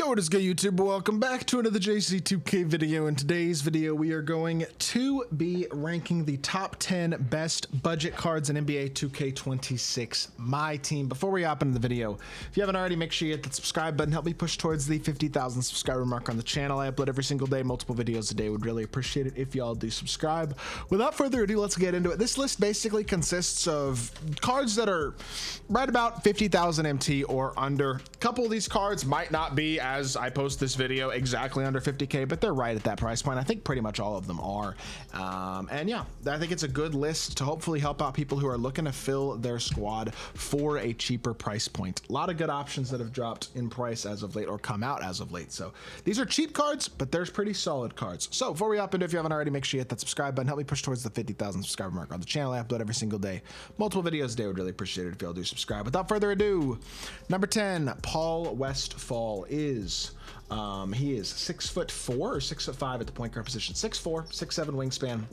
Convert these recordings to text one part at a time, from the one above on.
Yo, what is good, YouTube? Welcome back to another JC2K video. In today's video, we are going to be ranking the top 10 best budget cards in NBA 2K26 MyTEAM. Before we hop into the video, if you haven't already, make sure you hit that subscribe button. Help me push towards the 50,000 subscriber mark on the channel. I upload every single day, multiple videos a day. Would really appreciate it if y'all do subscribe. Without further ado, let's get into it. This list basically consists of cards that are right about 50,000 MT or under. A couple of these cards might not be, as I post this video, exactly under 50K, but they're right at that price point. I think pretty much all of them are. And yeah, I think it's a good list to hopefully help out people who are looking to fill their squad for a cheaper price point. A lot of good options that have dropped in price as of late or come out as of late. So these are cheap cards, but there's pretty solid cards. So before we hop into, if you haven't already, make sure you hit that subscribe button. Help me push towards the 50,000 subscriber mark on the channel. I upload every single day, multiple videos a day. Would really appreciate it if y'all do subscribe. Without further ado, number 10, Paul Westphal is he is 6'4" or 6'5" at the point guard position. 6'4", 6'7" wingspan.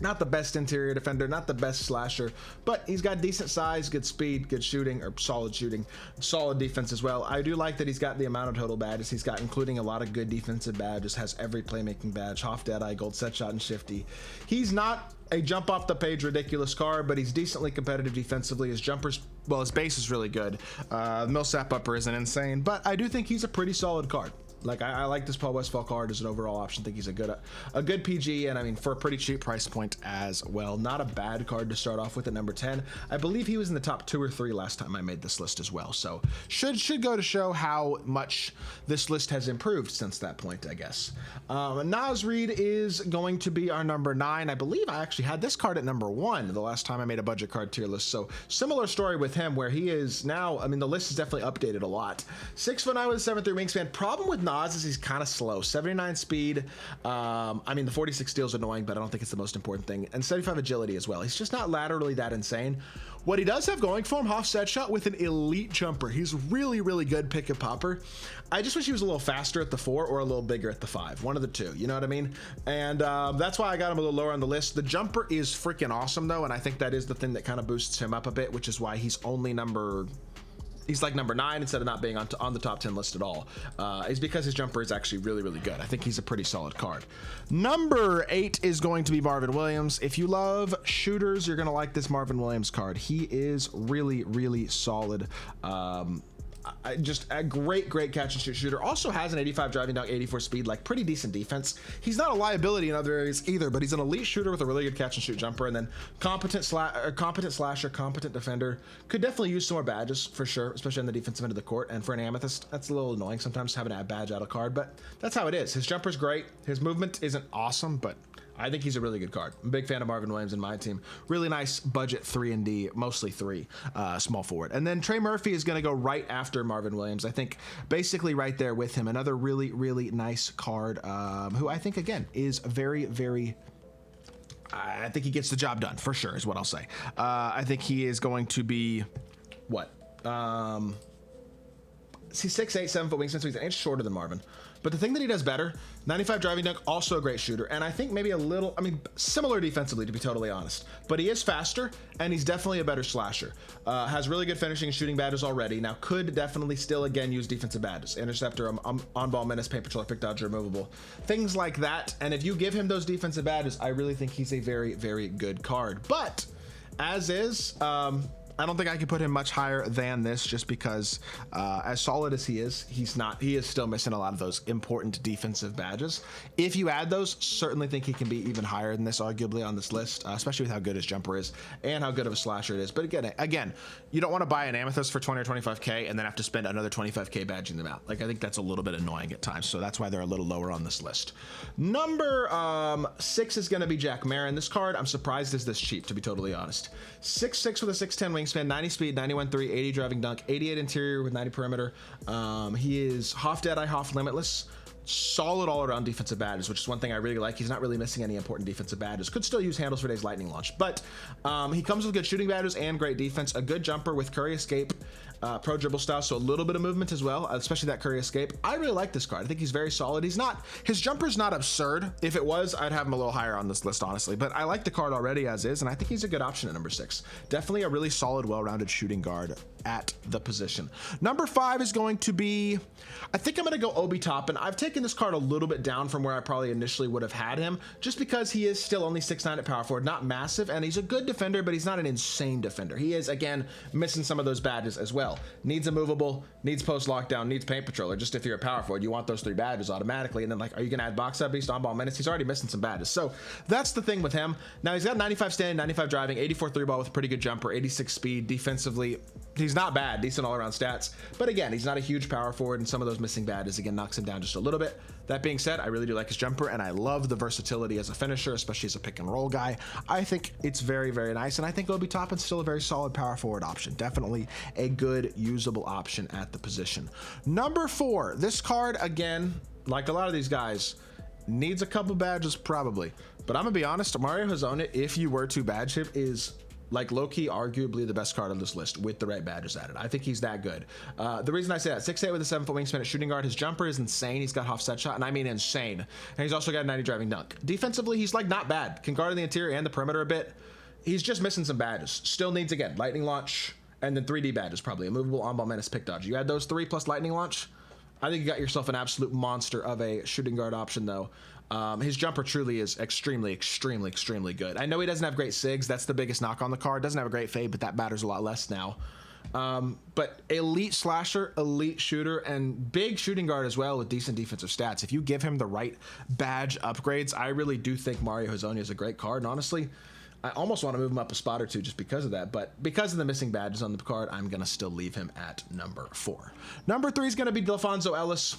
Not the best interior defender, not the best slasher, but he's got decent size, good speed, good shooting, or solid shooting, solid defense as well. I do like that he's got the amount of total badges he's got, including a lot of good defensive badges, has every playmaking badge, Hoff, Deadeye, Gold Set Shot, and Shifty. He's not a jump off the page ridiculous card, but he's decently competitive defensively. His jumpers, well, his base is really good. Millsap upper isn't insane, but I do think he's a pretty solid card. Like I like this Paul Westphal card as an overall option. I think he's a good PG, and I mean for a pretty cheap price point as well. Not a bad card to start off with at number 10. I believe he was in the top 2 or 3 last time I made this list as well. So should go to show how much this list has improved since that point, I guess. Naz Reid is going to be our number 9. I believe I actually had this card at number 1 the last time I made a budget card tier list. So similar story with him, where he is now. I mean, the list is definitely updated a lot. 6'9" with a 7'3" wingspan. Problem with Naz is he's kind of slow. 79 speed. I mean, the 46 steal is annoying, but I don't think it's the most important thing. And 75 agility as well. He's just not laterally that insane. What he does have going for him, Hoff Set Shot with an elite jumper. He's really, really good pick and popper. I just wish he was a little faster at the 4 or a little bigger at the 5. One of the two, you know what I mean? And that's why I got him a little lower on the list. The jumper is freaking awesome though, and I think that is the thing that kind of boosts him up a bit, which is why he's only he's like number 9 instead of not being on the top 10 list at all. Is because his jumper is actually really, really good. I think he's a pretty solid card. Number 8 is going to be Marvin Williams. If you love shooters, you're gonna like this Marvin Williams card. He is really, really solid. Just a great catch and shoot shooter. Also has an 85 driving dunk, 84 speed, like pretty decent defense. He's not a liability in other areas either, but he's an elite shooter with a really good catch and shoot jumper, and then competent slasher, competent defender. Could definitely use some more badges for sure, especially on the defensive end of the court. And for an amethyst, that's a little annoying sometimes having a badge out of card, but that's how it is. His jumper's great. His movement isn't awesome, but I think he's a really good card. I'm a big fan of Marvin Williams in my team. Really nice budget 3 and D, mostly 3, small forward. And then Trey Murphy is going to go right after Marvin Williams. I think basically right there with him. Another really, really nice card, who I think, again, is very, very... I think he gets the job done, for sure, is what I'll say. I think he is going to be... What? He's 6'8", 7 foot wingspan, so he's an inch shorter than Marvin. But the thing that he does better, 95 driving dunk, also a great shooter. And I think maybe a little, I mean, similar defensively, to be totally honest. But he is faster, and he's definitely a better slasher. Has really good finishing and shooting badges already. Now, could definitely still, again, use defensive badges. Interceptor, on-ball menace, paint patrol, pick dodger, removable. Things like that. And if you give him those defensive badges, I really think he's a very, very good card. But, as is... I don't think I can put him much higher than this, just because as solid as he is still missing a lot of those important defensive badges. If you add those, certainly think he can be even higher than this, arguably, on this list, especially with how good his jumper is and how good of a slasher it is. But again, you don't want to buy an amethyst for 20 or 25K and then have to spend another 25K badging them out. Like, I think that's a little bit annoying at times, so that's why they're a little lower on this list. Number 6 is going to be Jack Marin. This card, I'm surprised is this cheap, to be totally honest. 6'6" with a 6'10" wingspan, 90 speed, 91.3, 80 driving dunk, 88 interior with 90 perimeter. He is Hoff Deadeye, Hoff Limitless. Solid all-around defensive badges, which is one thing I really like. He's not really missing any important defensive badges. Could still use handles for days lightning launch, but he comes with good shooting badges and great defense, a good jumper with Curry escape, pro dribble style, so a little bit of movement as well, especially that Curry escape. I really like this card. I think he's very solid. His jumper's not absurd. If it was, I'd have him a little higher on this list, honestly, but I like the card already as is, and I think he's a good option at number 6. Definitely a really solid, well-rounded shooting guard at the position. Number 5 is going to be, I think I'm going to go Obi Toppin. I've taken this card a little bit down from where I probably initially would have had him, just because he is still only 6'9" at power forward, not massive, and he's a good defender, but he's not an insane defender. He is, again, missing some of those badges as well. Needs a movable, needs post lockdown, needs paint patroller. Just if you're a power forward, you want those 3 badges automatically, and then like, are you going to add box out beast, on ball menace? He's already missing some badges. So that's the thing with him. Now he's got 95 standing, 95 driving, 84 3 ball with a pretty good jumper, 86 speed. Defensively, he's not bad, decent all around stats, but again, he's not a huge power forward, and some of those missing badges again knocks him down just a little bit. That being said, I really do like his jumper, and I love the versatility as a finisher, especially as a pick and roll guy. I think it's very, very nice, and I think Obi Toppin's still a very solid power forward option. Definitely a good usable option at the position. Number 4, this card, again, like a lot of these guys, needs a couple badges probably, but I'm gonna be honest, Mario Hezonja, if you were to badge him, is like low-key arguably the best card on this list with the right badges added. I think he's that good. The reason I say that, 6'8" with a 7-foot wingspan at shooting guard, his jumper is insane. He's got half set shot, and I mean insane. And he's also got a 90 driving dunk. Defensively, he's like not bad. Can guard in the interior and the perimeter a bit. He's just missing some badges. Still needs, again, lightning launch, and then 3D badges probably. A movable, on-ball menace, pick dodge. You add those 3 plus lightning launch, I think you got yourself an absolute monster of a shooting guard option, though. His jumper truly is extremely, extremely, extremely good. I know he doesn't have great SIGs. That's the biggest knock on the card. Doesn't have a great fade, but that matters a lot less now. But elite slasher, elite shooter, and big shooting guard as well with decent defensive stats. If you give him the right badge upgrades, I really do think Mario Hezonja is a great card. And honestly, I almost want to move him up a spot or 2 just because of that, but because of the missing badges on the card, I'm going to still leave him at number 4. Number 3 is going to be Delfonso Ellis.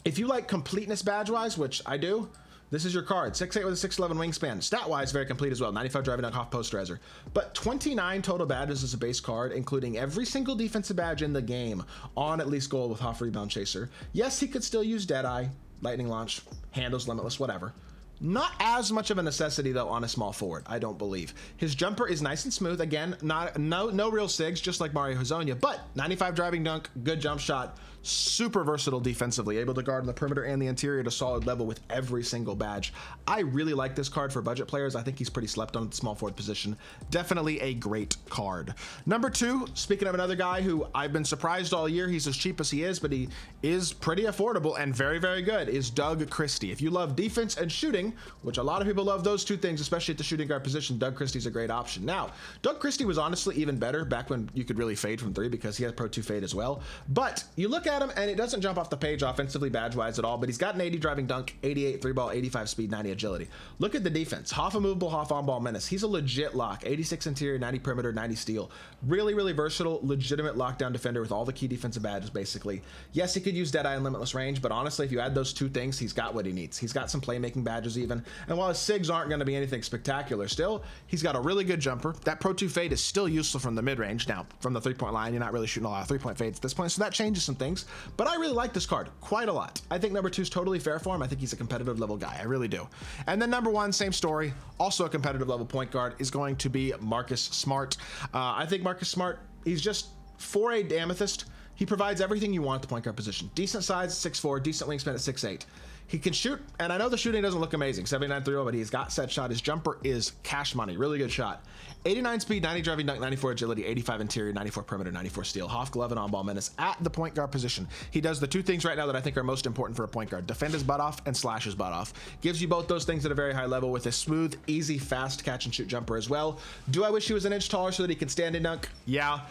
If you like completeness badge-wise, which I do, this is your card. 6'8" with a 6'11" wingspan. Stat-wise, very complete as well. 95 driving dunk, half posterizer. But 29 total badges as a base card, including every single defensive badge in the game on at least goal with half rebound chaser. Yes, he could still use Deadeye, lightning launch, handles limitless, whatever. Not as much of a necessity, though, on a small forward, I don't believe. His jumper is nice and smooth. Again, no real SIGs, just like Mario Hezonja, but 95 driving dunk, good jump shot, super versatile defensively, able to guard on the perimeter and the interior at a solid level with every single badge. I really like this card for budget players. I think he's pretty slept on at the small forward position. Definitely a great card. Number 2, speaking of another guy who I've been surprised all year, he's as cheap as he is, but he is pretty affordable and very, very good, is Doug Christie. If you love defense and shooting, which a lot of people love those 2 things, especially at the shooting guard position, Doug Christie's a great option. Now, Doug Christie was honestly even better back when you could really fade from 3 because he has Pro 2 fade as well. But you look at him and it doesn't jump off the page offensively badge-wise at all, but he's got an 80 driving dunk, 88 3 ball, 85 speed, 90 agility. Look at the defense. Half a movable, half on-ball menace. He's a legit lock. 86 interior, 90 perimeter, 90 steal. Really, really versatile, legitimate lockdown defender with all the key defensive badges, basically. Yes, he could use Deadeye and limitless range, but honestly, if you add those 2 things, he's got what he needs. He's got some playmaking badges even, and while his SIGs aren't going to be anything spectacular, still, he's got a really good jumper. That Pro 2 fade is still useful from the mid-range. Now, from the 3-point line, you're not really shooting a lot of 3-point fades at this point, so that changes some things, but I really like this card quite a lot. I think number 2 is totally fair for him. I think he's a competitive level guy. I really do. And then number 1, same story, also a competitive level point guard, is going to be Marcus Smart. I think Marcus Smart, he's just for a Amethyst. He provides everything you want at the point guard position. Decent size, 6'4", decent wingspan at 6'8". He can shoot, and I know the shooting doesn't look amazing, 79 3 but he's got set shot. His jumper is cash money, really good shot. 89 speed, 90 driving dunk, 94 agility, 85 interior, 94 perimeter, 94 steal. Half glove and on-ball menace at the point guard position. He does the 2 things right now that I think are most important for a point guard: defend his butt off and slash his butt off. Gives you both those things at a very high level with a smooth, easy, fast catch and shoot jumper as well. Do I wish he was an inch taller so that he could stand and dunk? Yeah.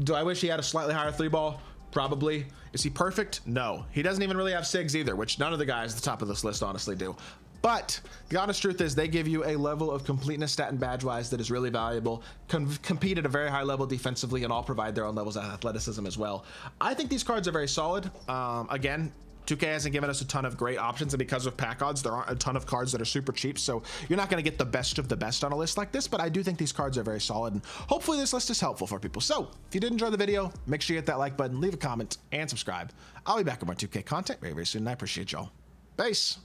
Do I wish he had a slightly higher 3 ball? Probably. Is he perfect? No. He doesn't even really have SIGs either, which none of the guys at the top of this list honestly do. But the honest truth is they give you a level of completeness stat and badge-wise that is really valuable, compete at a very high level defensively, and all provide their own levels of athleticism as well. I think these cards are very solid. Again, 2K hasn't given us a ton of great options, and because of pack odds, there aren't a ton of cards that are super cheap, so you're not going to get the best of the best on a list like this, but I do think these cards are very solid, and hopefully this list is helpful for people. So, if you did enjoy the video, make sure you hit that like button, leave a comment, and subscribe. I'll be back with more 2K content very, very soon, and I appreciate y'all. Peace!